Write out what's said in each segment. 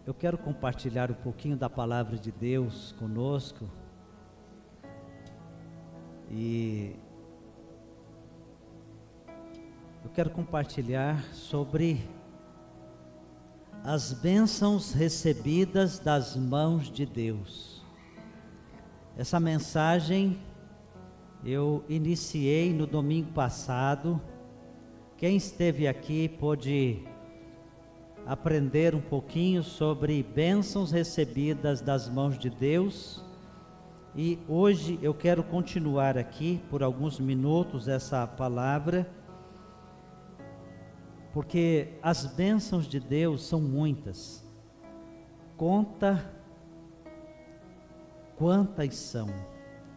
Eu quero compartilhar um pouquinho da palavra de Deus conosco. E eu quero compartilhar sobre as bênçãos recebidas das mãos de Deus. Essa mensagem eu iniciei no domingo passado. Quem esteve aqui pôde aprender um pouquinho sobre bênçãos recebidas das mãos de Deus. E hoje eu quero continuar aqui por alguns minutos essa palavra, porque as bênçãos de Deus são muitas. Conta quantas são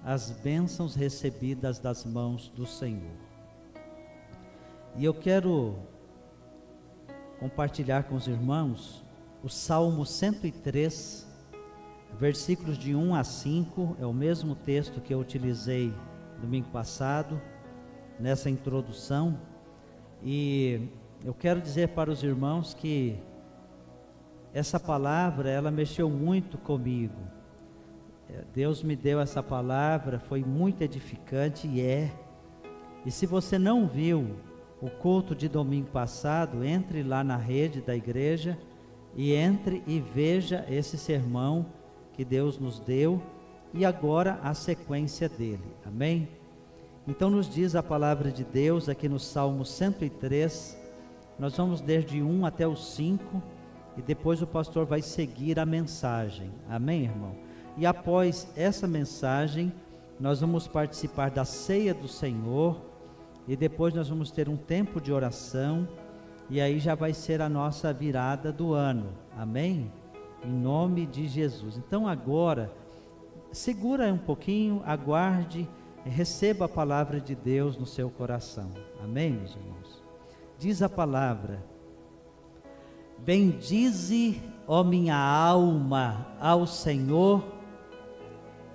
as bênçãos recebidas das mãos do Senhor. E eu quero compartilhar com os irmãos o Salmo 103, versículos de 1 a 5, é o mesmo texto que eu utilizei domingo passado, nessa introdução, e eu quero dizer para os irmãos que essa palavra, ela mexeu muito comigo. Deus me deu essa palavra, foi muito edificante e se você não viu o culto de domingo passado, entre lá na rede da igreja e entre e veja esse sermão que Deus nos deu e agora a sequência dele, amém? Então nos diz a palavra de Deus aqui no Salmo 103, nós vamos desde 1 até o 5 e depois o pastor vai seguir a mensagem, amém, irmão? E após essa mensagem nós vamos participar da ceia do Senhor e depois nós vamos ter um tempo de oração e aí já vai ser a nossa virada do ano, amém? Em nome de Jesus. Então agora, segura um pouquinho, aguarde, receba a palavra de Deus no seu coração, amém, meus irmãos? Diz a palavra: bendize, ó minha alma, ao Senhor,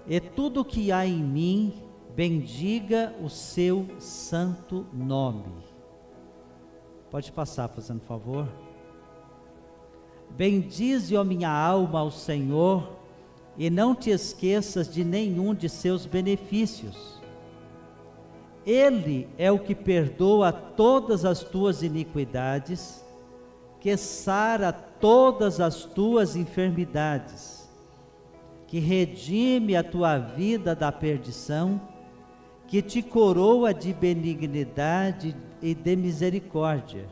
e tudo que há em mim, bendiga o seu santo nome. Pode passar, fazendo favor. Bendize, ó minha alma, ao Senhor, e não te esqueças de nenhum de seus benefícios. Ele é o que perdoa todas as tuas iniquidades, que sara todas as tuas enfermidades, que redime a tua vida da perdição, que te coroa de benignidade e de misericórdia,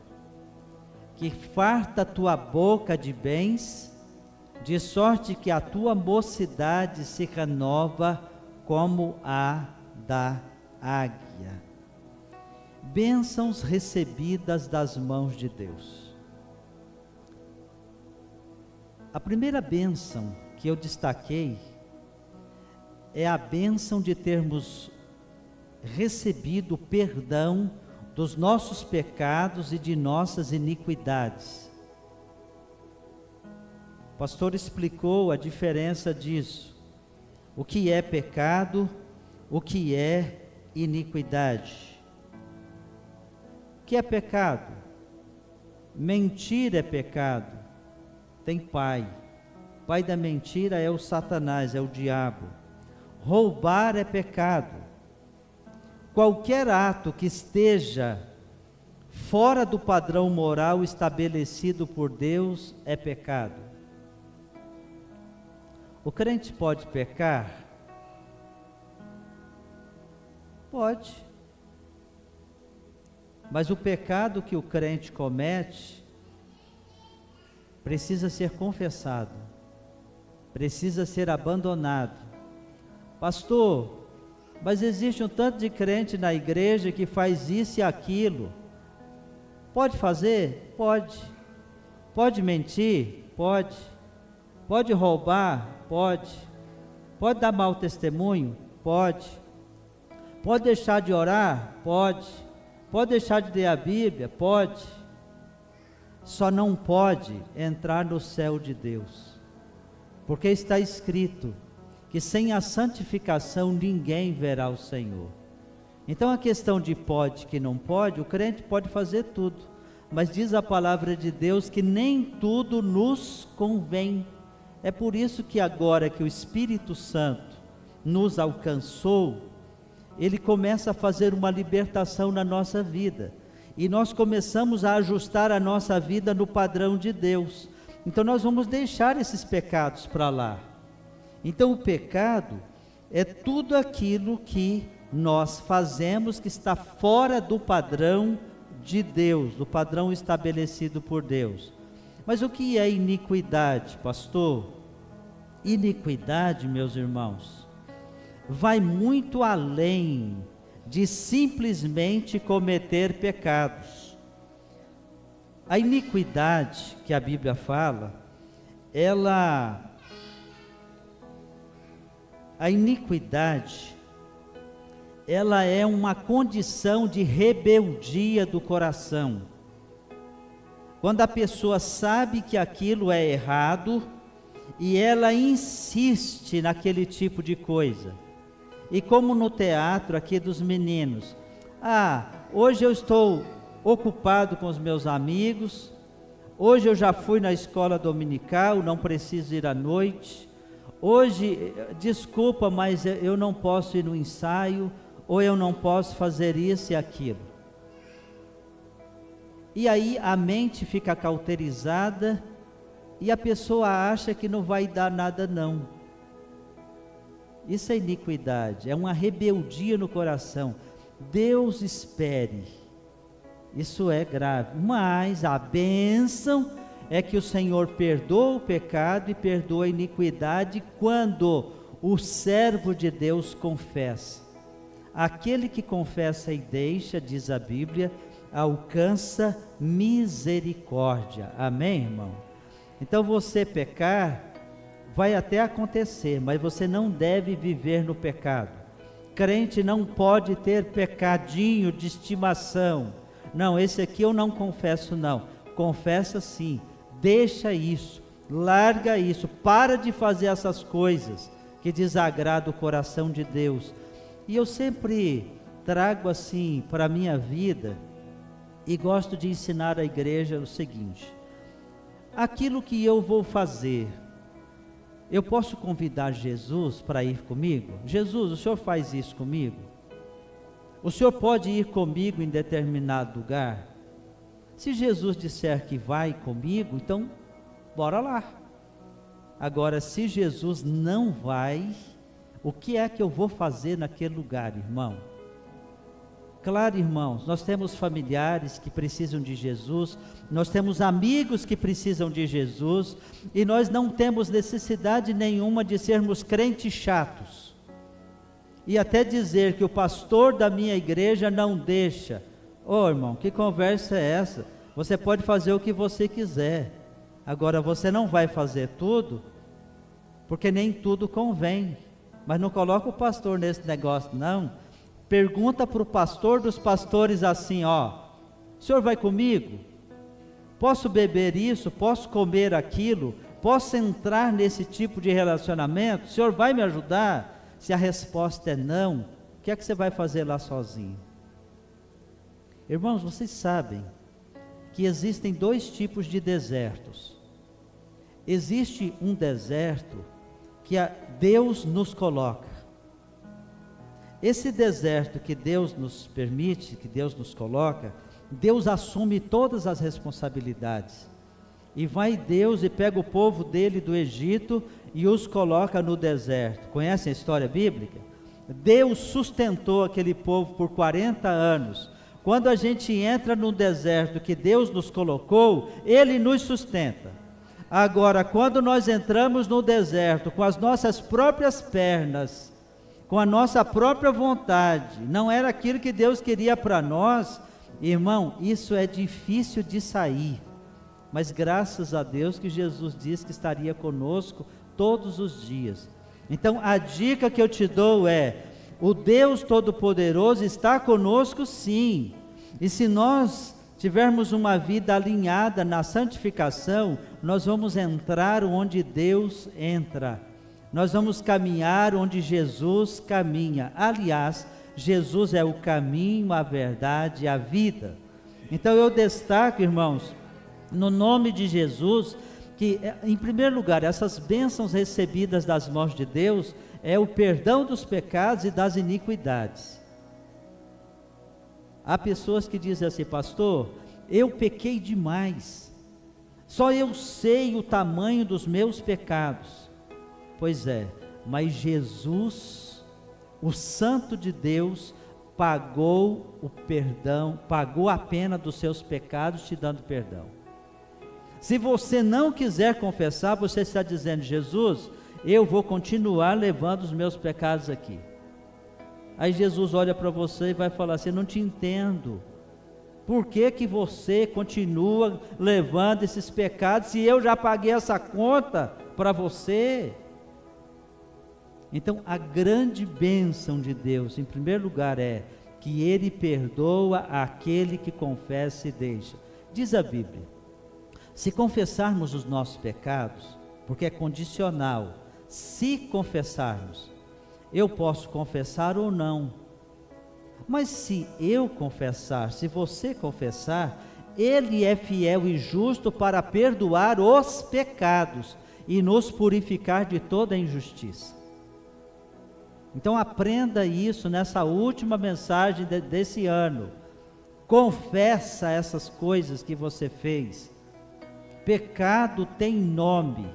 que farta a tua boca de bens, de sorte que a tua mocidade se renova como a da águia. Bênçãos recebidas das mãos de Deus. A primeira bênção que eu destaquei é a bênção de termos recebido perdão dos nossos pecados e de nossas iniquidades. O pastor explicou a diferença disso, o que é pecado, o que é iniquidade. O que é pecado? Mentir é pecado, tem pai. O pai da mentira é o Satanás, é o diabo. Roubar é pecado. Qualquer ato que esteja fora do padrão moral estabelecido por Deus é pecado. O crente pode pecar? Pode. Mas o pecado que o crente comete precisa ser confessado, precisa ser abandonado. Pastor, mas existe um tanto de crente na igreja que faz isso e aquilo. Pode fazer? Pode. Pode mentir? Pode. Pode roubar? Pode. Pode dar mau testemunho? Pode. Pode deixar de orar? Pode. Pode deixar de ler a Bíblia? Pode. Só não pode entrar no céu de Deus, porque está escrito que sem a santificação ninguém verá o Senhor. Então a questão de pode que não pode, o crente pode fazer tudo, mas diz a palavra de Deus que nem tudo nos convém. É por isso que agora que o Espírito Santo nos alcançou, ele começa a fazer uma libertação na nossa vida, e nós começamos a ajustar a nossa vida no padrão de Deus. Então nós vamos deixar esses pecados para lá. Então o pecado é tudo aquilo que nós fazemos que está fora do padrão de Deus, do padrão estabelecido por Deus. Mas o que é iniquidade, pastor? Iniquidade, meus irmãos, vai muito além de simplesmente cometer pecados. A iniquidade que a Bíblia fala, a iniquidade, ela é uma condição de rebeldia do coração. Quando a pessoa sabe que aquilo é errado, e ela insiste naquele tipo de coisa. E como no teatro aqui dos meninos, hoje eu estou ocupado com os meus amigos, hoje eu já fui na escola dominical, não preciso ir à noite, hoje, desculpa, mas eu não posso ir no ensaio, ou eu não posso fazer isso e aquilo. E aí a mente fica cauterizada, e a pessoa acha que não vai dar nada não. Isso é iniquidade, é uma rebeldia no coração. Deus espere, isso é grave, mas a bênção é que o Senhor perdoa o pecado e perdoa a iniquidade quando o servo de Deus confessa. Aquele que confessa e deixa, diz a Bíblia, alcança misericórdia. Amém, irmão? Então você pecar, vai até acontecer, mas você não deve viver no pecado. Crente não pode ter pecadinho de estimação. Não, esse aqui eu não confesso não. Confessa sim, deixa isso, larga isso, para de fazer essas coisas que desagradam o coração de Deus. E eu sempre trago assim para a minha vida, e gosto de ensinar à igreja o seguinte: aquilo que eu vou fazer, eu posso convidar Jesus para ir comigo? Jesus, o Senhor faz isso comigo? O Senhor pode ir comigo em determinado lugar? Se Jesus disser que vai comigo, então bora lá. Agora, se Jesus não vai, o que é que eu vou fazer naquele lugar, irmão? Claro, irmãos, nós temos familiares que precisam de Jesus, nós temos amigos que precisam de Jesus, e nós não temos necessidade nenhuma de sermos crentes chatos, e até dizer que o pastor da minha igreja não deixa. Irmão, que conversa é essa? Você pode fazer o que você quiser, agora você não vai fazer tudo, porque nem tudo convém. Mas não coloca o pastor nesse negócio não. Pergunta para o pastor dos pastores assim, o senhor vai comigo? Posso beber isso? Posso comer aquilo? Posso entrar nesse tipo de relacionamento? O senhor vai me ajudar? Se a resposta é não, o que é que você vai fazer lá sozinho? Irmãos, vocês sabem que existem dois tipos de desertos. Existe um deserto que Deus nos coloca. Esse deserto que Deus nos permite, que Deus nos coloca, Deus assume todas as responsabilidades. E vai Deus e pega o povo dele do Egito e os coloca no deserto. Conhecem a história bíblica? Deus sustentou aquele povo por 40 anos. Quando a gente entra no deserto que Deus nos colocou, Ele nos sustenta. Agora, quando nós entramos no deserto com as nossas próprias pernas, com a nossa própria vontade, não era aquilo que Deus queria para nós, irmão, isso é difícil de sair, mas graças a Deus que Jesus disse que estaria conosco todos os dias. Então a dica que eu te dou é, o Deus Todo-Poderoso está conosco sim, e se nós tivermos uma vida alinhada na santificação, nós vamos entrar onde Deus entra. Nós vamos caminhar onde Jesus caminha. Aliás, Jesus é o caminho, a verdade e a vida. Então eu destaco, irmãos, no nome de Jesus, que em primeiro lugar, essas bênçãos recebidas das mãos de Deus, é o perdão dos pecados e das iniquidades. Há pessoas que dizem assim: pastor, eu pequei demais, só eu sei o tamanho dos meus pecados. Pois é, mas Jesus, o Santo de Deus, pagou o perdão, pagou a pena dos seus pecados, te dando perdão. Se você não quiser confessar, você está dizendo: Jesus, eu vou continuar levando os meus pecados aqui. Aí Jesus olha para você e vai falar assim: não te entendo, por que que você continua levando esses pecados, se eu já paguei essa conta para você? Então a grande bênção de Deus, em primeiro lugar, é que Ele perdoa aquele que confessa e deixa. Diz a Bíblia, se confessarmos os nossos pecados, porque é condicional, se confessarmos, eu posso confessar ou não, mas se eu confessar, se você confessar, Ele é fiel e justo para perdoar os pecados e nos purificar de toda injustiça. Então aprenda isso nessa última mensagem desse ano. Confessa essas coisas que você fez. Pecado tem nome.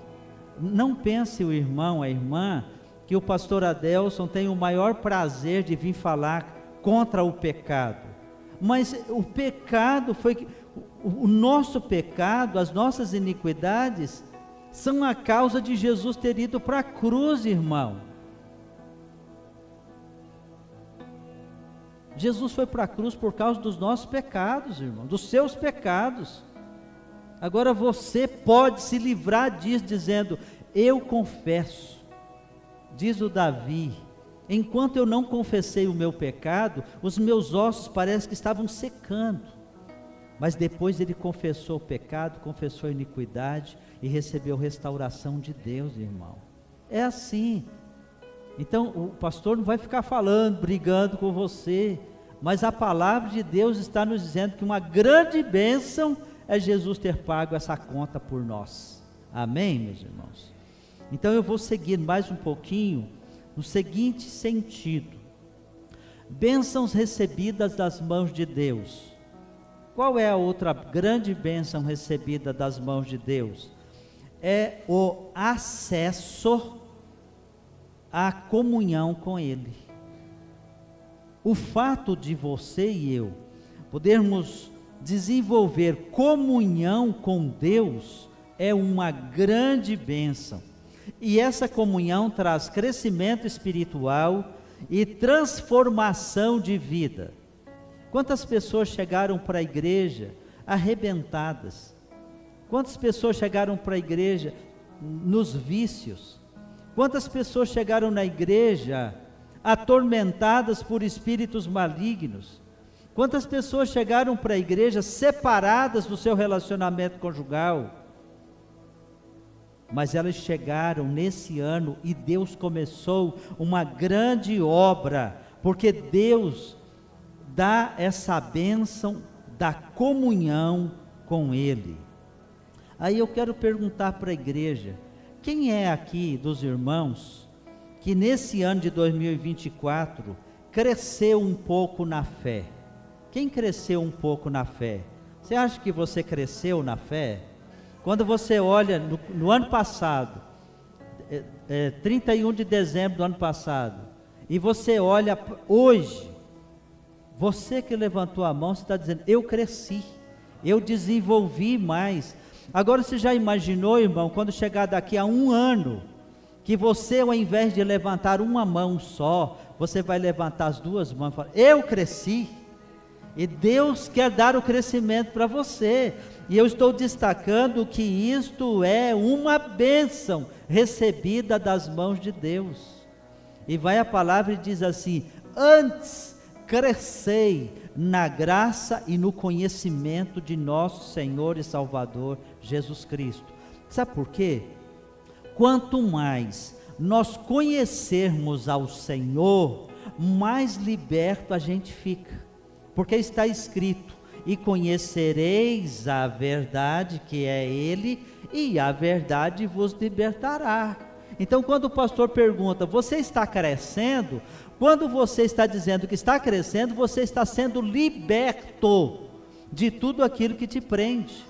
Não pense o irmão, a irmã, que o pastor Adelson tem o maior prazer de vir falar contra o pecado. Mas o pecado foi, o nosso pecado, as nossas iniquidades, são a causa de Jesus ter ido para a cruz, irmão. Jesus foi para a cruz por causa dos nossos pecados, irmão, dos seus pecados. Agora você pode se livrar disso dizendo: eu confesso. Diz o Davi: enquanto eu não confessei o meu pecado, os meus ossos parece que estavam secando. Mas depois ele confessou o pecado, confessou a iniquidade e recebeu restauração de Deus, irmão. É assim. Então o pastor não vai ficar falando, brigando com você, mas a palavra de Deus está nos dizendo que uma grande bênção é Jesus ter pago essa conta por nós. Amém, meus irmãos? Então eu vou seguir mais um pouquinho no seguinte sentido: bênçãos recebidas das mãos de Deus. Qual é a outra grande bênção recebida das mãos de Deus? É o acesso à comunhão com Ele. O fato de você e eu podermos desenvolver comunhão com Deus é uma grande bênção, e essa comunhão traz crescimento espiritual e transformação de vida. Quantas pessoas chegaram para a igreja arrebentadas? Quantas pessoas chegaram para a igreja nos vícios? Quantas pessoas chegaram na igreja atormentadas por espíritos malignos? Quantas pessoas chegaram para a igreja separadas do seu relacionamento conjugal? Mas elas chegaram nesse ano e Deus começou uma grande obra, porque Deus dá essa bênção da comunhão com Ele. Aí eu quero perguntar para a igreja: quem é aqui dos irmãos que nesse ano de 2024 cresceu um pouco na fé? Quem cresceu um pouco na fé? Você acha que você cresceu na fé? Quando você olha no ano passado, 31 de dezembro do ano passado, e você olha hoje, você que levantou a mão, você está dizendo: eu cresci, eu desenvolvi mais. Agora você já imaginou, irmão, quando chegar daqui a um ano, que você, ao invés de levantar uma mão só, você vai levantar as duas mãos e falar: eu cresci. E Deus quer dar o crescimento para você, e eu estou destacando que isto é uma bênção recebida das mãos de Deus. E vai a palavra e diz assim: antes crescei na graça e no conhecimento de nosso Senhor e Salvador Jesus Cristo. Sabe por quê? Quanto mais nós conhecermos ao Senhor, mais liberto a gente fica. Porque está escrito: e conhecereis a verdade, que é Ele, e a verdade vos libertará. Então, quando o pastor pergunta, você está crescendo? Quando você está dizendo que está crescendo, você está sendo liberto de tudo aquilo que te prende.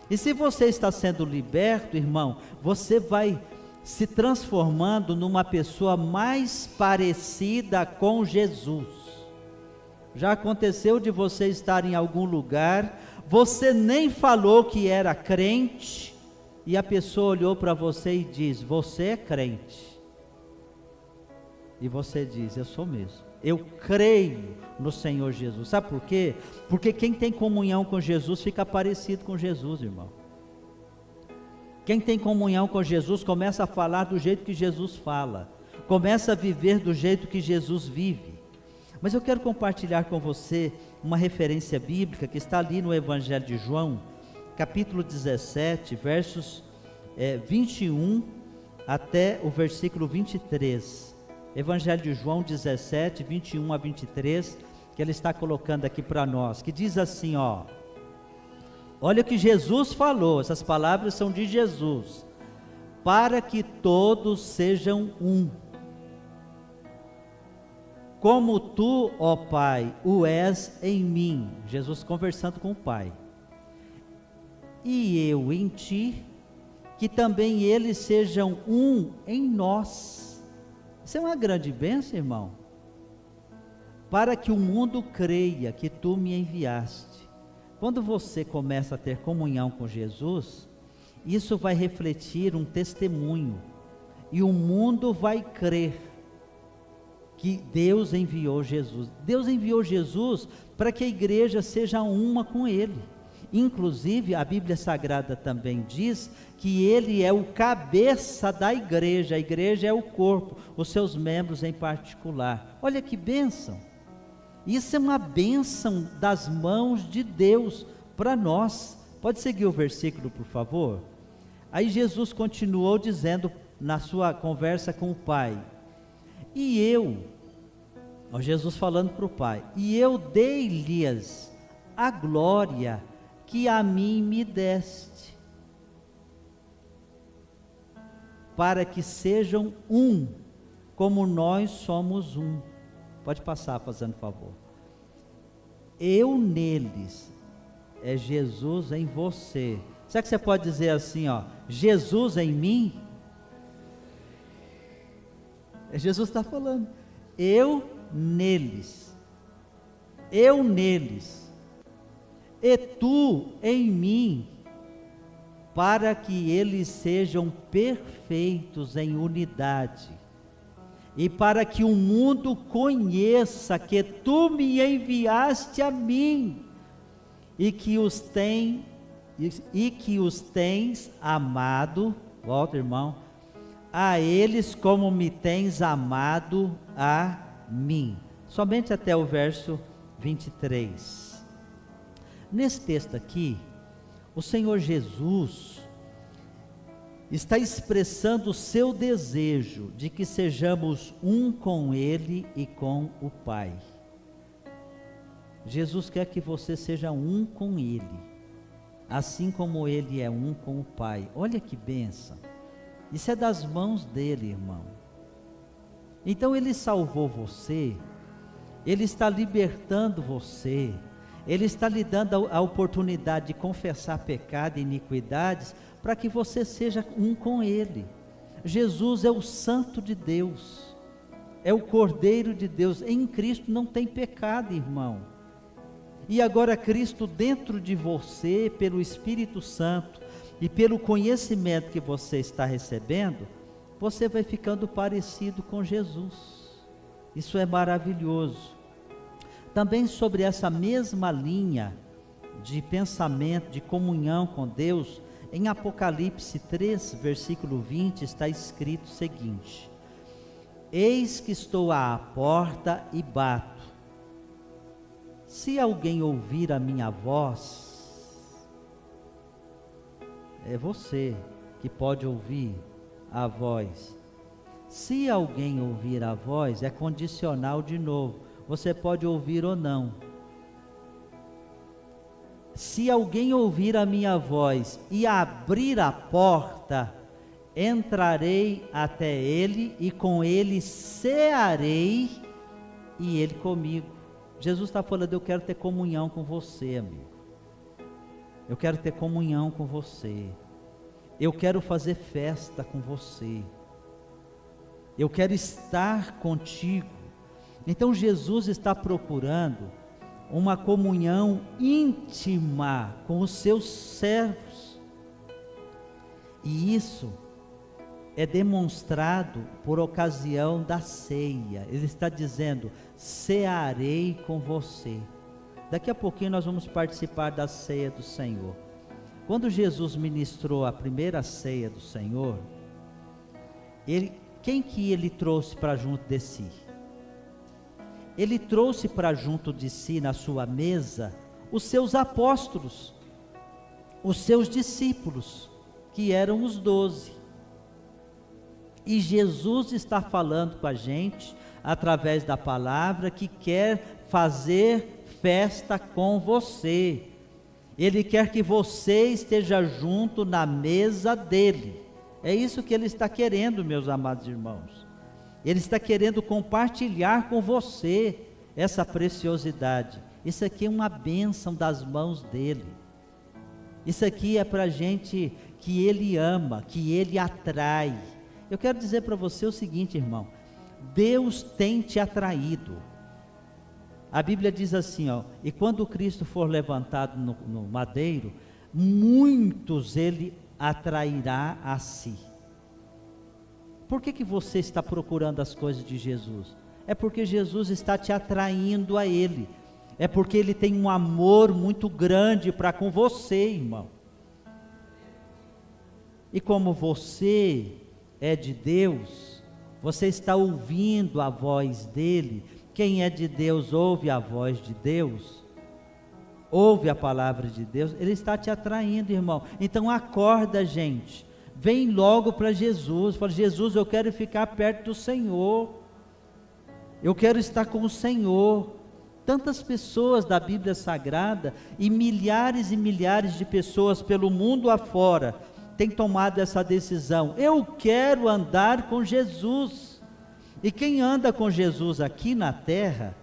E se você está sendo liberto, irmão, você vai se transformando numa pessoa mais parecida com Jesus. Já aconteceu de você estar em algum lugar, você nem falou que era crente, e a pessoa olhou para você e diz, você é crente. E você diz, eu sou mesmo, eu creio no Senhor Jesus. Sabe por quê? Porque quem tem comunhão com Jesus fica parecido com Jesus, irmão. Quem tem comunhão com Jesus começa a falar do jeito que Jesus fala, começa a viver do jeito que Jesus vive. Mas eu quero compartilhar com você uma referência bíblica que está ali no Evangelho de João, capítulo 17, versos 21 até o versículo 23. Evangelho de João 17, 21 a 23, que ele está colocando aqui para nós, que diz assim, olha o que Jesus falou, essas palavras são de Jesus, para que todos sejam um, como tu, ó Pai, o és em mim. Jesus conversando com o Pai, e eu em ti, que também eles sejam um em nós. Isso é uma grande bênção, irmão, para que o mundo creia que tu me enviaste. Quando você começa a ter comunhão com Jesus, isso vai refletir um testemunho, e o mundo vai crer que Deus enviou Jesus. Deus enviou Jesus para que a igreja seja uma com Ele. Inclusive, a Bíblia Sagrada também diz que Ele é o cabeça da igreja, a igreja é o corpo, os seus membros em particular. Olha que bênção! Isso é uma bênção das mãos de Deus para nós. Pode seguir o versículo, por favor? Aí Jesus continuou dizendo na sua conversa com o Pai, e eu, Jesus falando para o Pai, e eu dei-lhes a glória que a mim me deste, para que sejam um, como nós somos um. Pode passar, fazendo favor. Eu neles, é Jesus em você. Será que você pode dizer assim, Jesus em mim? Jesus está falando, eu neles, e tu em mim, para que eles sejam perfeitos em unidade, e para que o mundo conheça que tu me enviaste a mim, e que os tens amado, volta, irmão, a eles como me tens amado a mim. Somente até o verso 23. Nesse texto aqui, o Senhor Jesus está expressando o seu desejo de que sejamos um com Ele e com o Pai. Jesus quer que você seja um com Ele, assim como Ele é um com o Pai. Olha que bênção! Isso é das mãos dele, irmão. Então Ele salvou você, Ele está libertando você, Ele está lhe dando a oportunidade de confessar pecado e iniquidades, para que você seja um com Ele. Jesus é o Santo de Deus, é o Cordeiro de Deus, em Cristo não tem pecado, irmão. E agora Cristo dentro de você, pelo Espírito Santo, e pelo conhecimento que você está recebendo, você vai ficando parecido com Jesus. Isso é maravilhoso. Também sobre essa mesma linha de pensamento, de comunhão com Deus, em Apocalipse 3, versículo 20, está escrito o seguinte: eis que estou à porta e bato. Se alguém ouvir a minha voz, é você que pode ouvir a voz. Se alguém ouvir a voz, é condicional de novo. Você pode ouvir ou não. se alguém ouvir a minha voz e abrir a porta, entrarei até ele e com ele cearei e ele comigo. Jesus está falando, eu quero ter comunhão com você, amigo. Eu quero ter comunhão com você. Eu quero fazer festa com você. Eu quero estar contigo. Então Jesus está procurando uma comunhão íntima com os seus servos. E isso é demonstrado por ocasião da ceia. Ele está dizendo, cearei com você. Daqui a pouquinho nós vamos participar da ceia do Senhor. Quando Jesus ministrou a primeira ceia do Senhor, quem que ele trouxe para junto de si? Ele trouxe para junto de si, na sua mesa, os seus apóstolos, os seus discípulos, que eram os 12. E Jesus está falando com a gente, através da palavra, que quer fazer festa com você. Ele quer que você esteja junto na mesa dele. É isso que ele está querendo, meus amados irmãos. Ele está querendo compartilhar com você essa preciosidade. Isso aqui é uma bênção das mãos dele. Isso aqui é para gente que ele ama, que ele atrai. Eu quero dizer para você o seguinte, irmão. Deus tem te atraído. A Bíblia diz assim, e quando Cristo for levantado no madeiro, muitos ele atrairá a si. Por que você está procurando as coisas de Jesus? É porque Jesus está te atraindo a ele. É porque ele tem um amor muito grande para com você, irmão. E como você é de Deus, você está ouvindo a voz dele. Quem é de Deus ouve a voz de Deus, ouve a palavra de Deus. Ele está te atraindo, irmão. Então acorda, gente. Vem logo para Jesus. Fala, Jesus, eu quero ficar perto do Senhor. Eu quero estar com o Senhor. Tantas pessoas da Bíblia Sagrada e milhares de pessoas pelo mundo afora têm tomado essa decisão. Eu quero andar com Jesus. E quem anda com Jesus aqui na terra,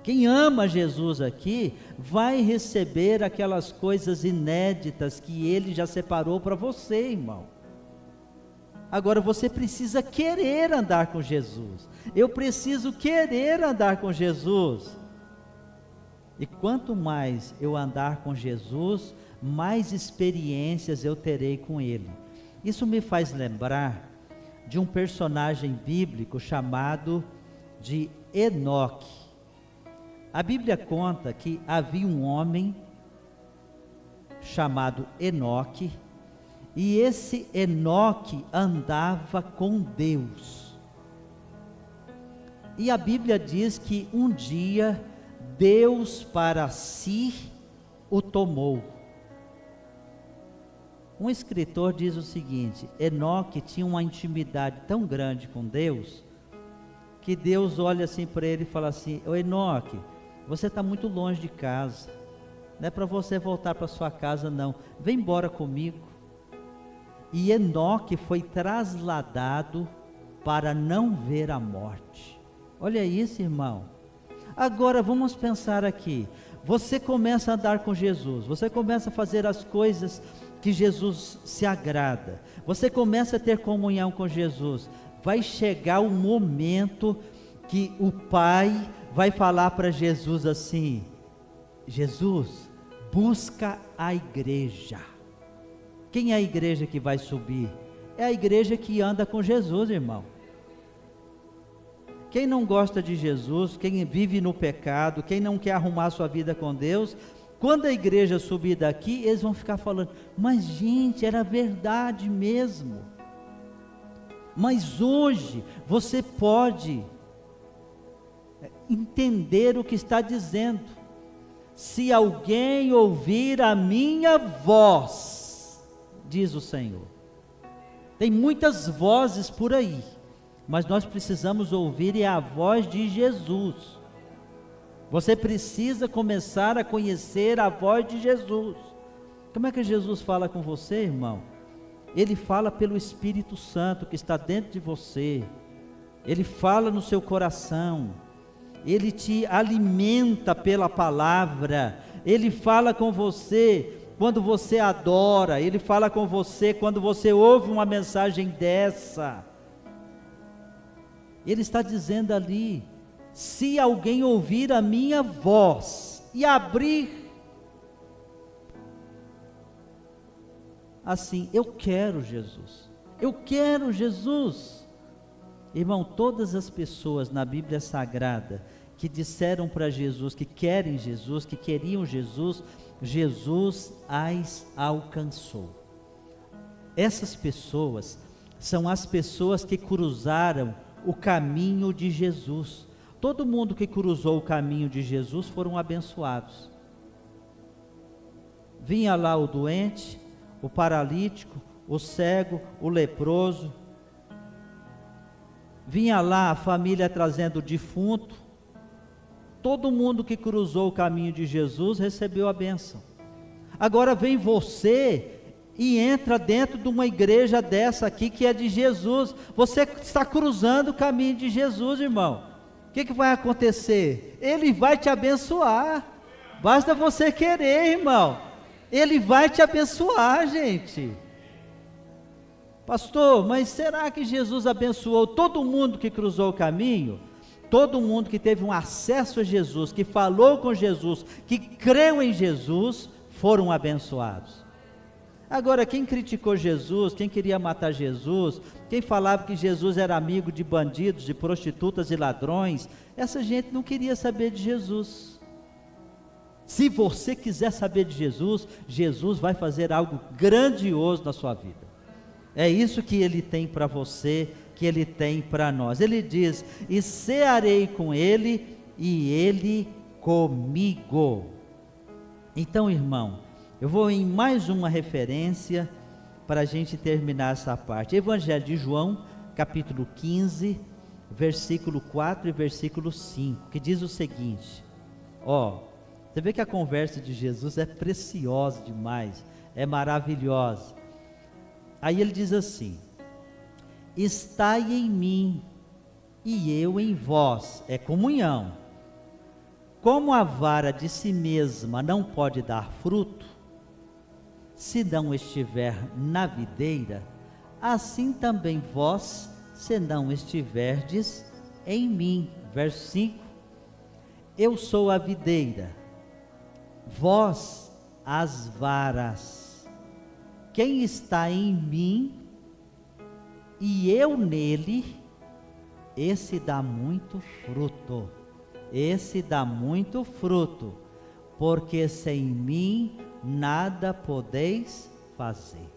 quem ama Jesus aqui, vai receber aquelas coisas inéditas que ele já separou para você, irmão. Agora você precisa querer andar com Jesus. Eu preciso querer andar com Jesus. E quanto mais eu andar com Jesus, mais experiências eu terei com ele. Isso me faz lembrar de um personagem bíblico chamado de Enoque. A Bíblia conta que havia um homem chamado Enoque, e esse Enoque andava com Deus. E a Bíblia diz que um dia Deus para si o tomou. Um escritor diz o seguinte: Enoque tinha uma intimidade tão grande com Deus, que Deus olha assim para ele e fala assim: ô Enoque, você está muito longe de casa, não é para você voltar para sua casa não, vem embora comigo. E Enoque foi trasladado para não ver a morte. Olha isso, irmão. Agora vamos pensar aqui, você começa a andar com Jesus, você começa a fazer as coisas que Jesus se agrada, você começa a ter comunhão com Jesus, vai chegar o momento que o Pai vai falar para Jesus assim: Jesus, busca a igreja. Quem é a igreja que vai subir? É a igreja que anda com Jesus, irmão. Quem não gosta de Jesus, quem vive no pecado, quem não quer arrumar sua vida com Deus, quando a igreja subir daqui, eles vão ficar falando: mas gente, era verdade mesmo. Mas hoje você pode entender o que está dizendo. Se alguém ouvir a minha voz, diz o Senhor. Tem muitas vozes por aí, mas nós precisamos ouvir a voz de Jesus. Você precisa começar a conhecer a voz de Jesus. Como é que Jesus fala com você, irmão? Ele fala pelo Espírito Santo que está dentro de você. Ele fala no seu coração. Ele te alimenta pela palavra. Ele fala com você quando você adora. Ele fala com você quando você ouve uma mensagem dessa. Ele está dizendo ali: se alguém ouvir a minha voz e abrir, assim, eu quero Jesus, eu quero Jesus. Irmão, todas as pessoas na Bíblia Sagrada que disseram para Jesus que querem Jesus, que queriam Jesus, Jesus as alcançou. Essas pessoas são as pessoas que cruzaram o caminho de Jesus. Todo mundo que cruzou o caminho de Jesus foram abençoados. Vinha lá o doente, o paralítico, o cego, o leproso. Vinha lá a família trazendo o defunto. Todo mundo que cruzou o caminho de Jesus recebeu a bênção. Agora vem você e entra dentro de uma igreja dessa aqui que é de Jesus. Você está cruzando o caminho de Jesus, irmão. O que vai acontecer? Ele vai te abençoar. Basta você querer, irmão. Ele vai te abençoar, gente. Pastor, mas será que Jesus abençoou todo mundo que cruzou o caminho? Todo mundo que teve um acesso a Jesus, que falou com Jesus, que creu em Jesus, foram abençoados. Agora, quem criticou Jesus, quem queria matar Jesus, quem falava que Jesus era amigo de bandidos, de prostitutas e ladrões, essa gente não queria saber de Jesus. Se você quiser saber de Jesus, Jesus vai fazer algo grandioso na sua vida. É isso que Ele tem para você, que Ele tem para nós. Ele diz: e cearei com Ele, e Ele comigo. Então, irmão, eu vou em mais uma referência para a gente terminar essa parte. Evangelho de João, capítulo 15, versículo 4 e versículo 5, que diz o seguinte: você vê que a conversa de Jesus é preciosa demais, é maravilhosa. Aí ele diz assim: estai em mim e eu em vós, é comunhão. Como a vara de si mesma não pode dar fruto, se não estiver na videira, assim também vós, se não estiverdes em mim. Verso 5: eu sou a videira, vós as varas. Quem está em mim e eu nele, esse dá muito fruto. Esse dá muito fruto, porque sem mim nada podeis fazer.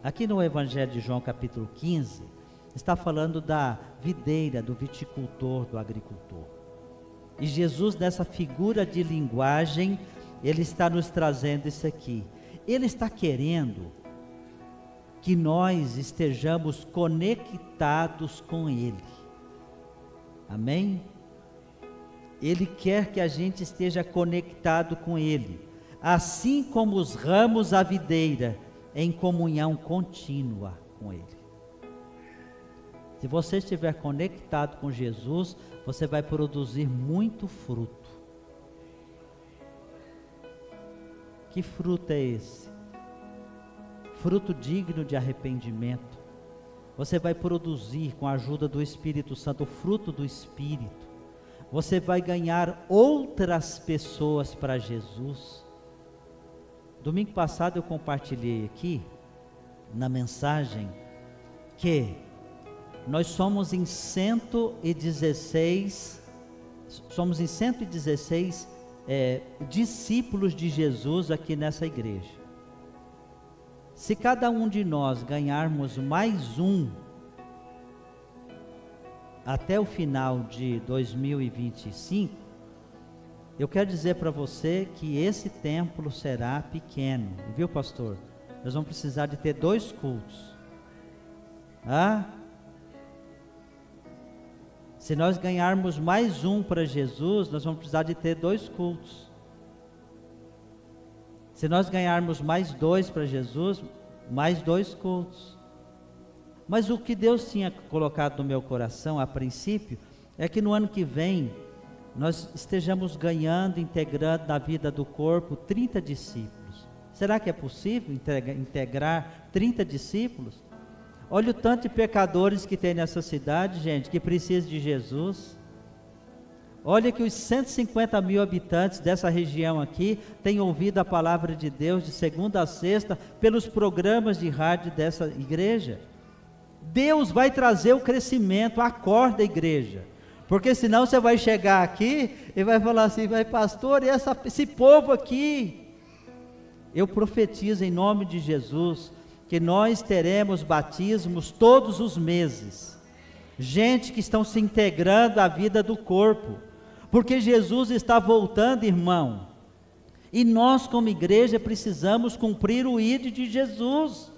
Aqui no Evangelho de João capítulo 15, está falando da videira, do viticultor, do agricultor. E Jesus, nessa figura de linguagem, Ele está nos trazendo isso aqui. Ele está querendo que nós estejamos conectados com Ele. Amém? Ele quer que a gente esteja conectado com Ele, assim como os ramos à videira, em comunhão contínua com Ele. Se você estiver conectado com Jesus, você vai produzir muito fruto. Que fruto é esse? Fruto digno de arrependimento. Você vai produzir, com a ajuda do Espírito Santo, o fruto do Espírito. Você vai ganhar outras pessoas para Jesus. Domingo passado eu compartilhei aqui, na mensagem, que nós somos em 116 discípulos de Jesus aqui nessa igreja. Se cada um de nós ganharmos mais um, até o final de 2025, eu quero dizer para você que esse templo será pequeno, viu, pastor? Nós vamos precisar de ter 2 cultos. Se nós ganharmos mais um para Jesus, nós vamos precisar de ter 2 cultos. Se nós ganharmos mais 2 para Jesus, mais 2 cultos. Mas o que Deus tinha colocado no meu coração a princípio, é que no ano que vem, nós estejamos ganhando, integrando na vida do corpo 30 discípulos. Será que é possível integrar 30 discípulos? Olha o tanto de pecadores que tem nessa cidade, gente, que precisa de Jesus. Olha que os 150 mil habitantes dessa região aqui têm ouvido a palavra de Deus de segunda a sexta pelos programas de rádio dessa igreja. Deus vai trazer o crescimento, acorda a igreja, porque senão você vai chegar aqui e vai falar assim, vai pastor, e esse povo aqui? Eu profetizo em nome de Jesus, que nós teremos batismos todos os meses, gente que estão se integrando à vida do corpo, porque Jesus está voltando, irmão, e nós como igreja precisamos cumprir o ID de Jesus.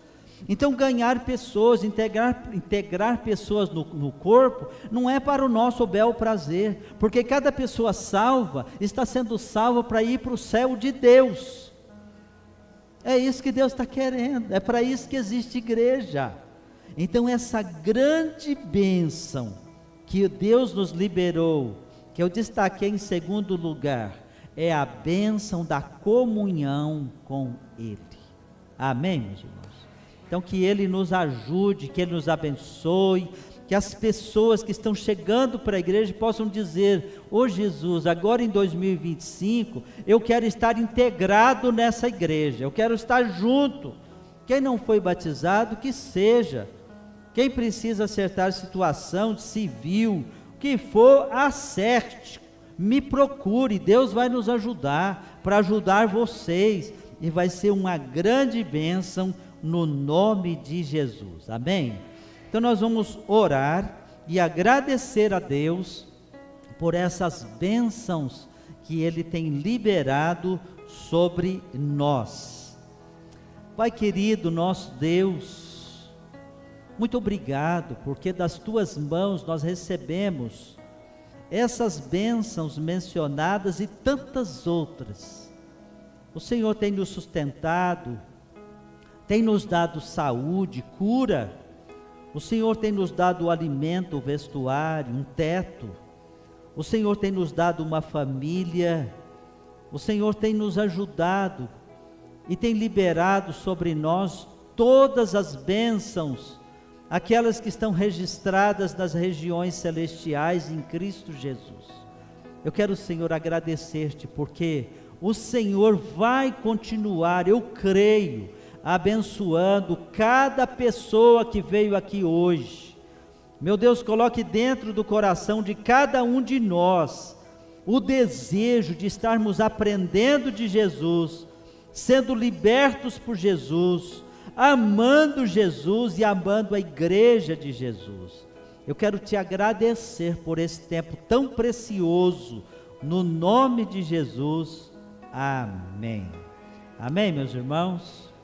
Então ganhar pessoas, integrar pessoas no corpo, não é para o nosso bel prazer, porque cada pessoa salva, está sendo salva para ir para o céu de Deus. É isso que Deus está querendo, é para isso que existe igreja. Então essa grande bênção que Deus nos liberou, que eu destaquei em segundo lugar, é a bênção da comunhão com Ele. Amém, meus irmãos? Então que Ele nos ajude, que Ele nos abençoe, que as pessoas que estão chegando para a igreja possam dizer, ô Jesus, agora em 2025, eu quero estar integrado nessa igreja, eu quero estar junto. Quem não foi batizado, que seja. Quem precisa acertar situação de civil, o que for, acerte, me procure, Deus vai nos ajudar, para ajudar vocês, e vai ser uma grande bênção, no nome de Jesus, amém? Então nós vamos orar e agradecer a Deus por essas bênçãos que Ele tem liberado sobre nós. Pai querido, nosso Deus, muito obrigado, porque das Tuas mãos nós recebemos essas bênçãos mencionadas e tantas outras. O Senhor tem nos sustentado, tem nos dado saúde, cura. O Senhor tem nos dado o alimento, o vestuário, um teto. O Senhor tem nos dado uma família. O Senhor tem nos ajudado e tem liberado sobre nós todas as bênçãos, aquelas que estão registradas nas regiões celestiais em Cristo Jesus. Eu quero, Senhor, agradecer-te, porque o Senhor vai continuar, eu creio, abençoando cada pessoa que veio aqui hoje. Meu Deus, coloque dentro do coração de cada um de nós o desejo de estarmos aprendendo de Jesus, sendo libertos por Jesus, amando Jesus e amando a igreja de Jesus. Eu quero te agradecer por esse tempo tão precioso, no nome de Jesus, amém. Amém, meus irmãos?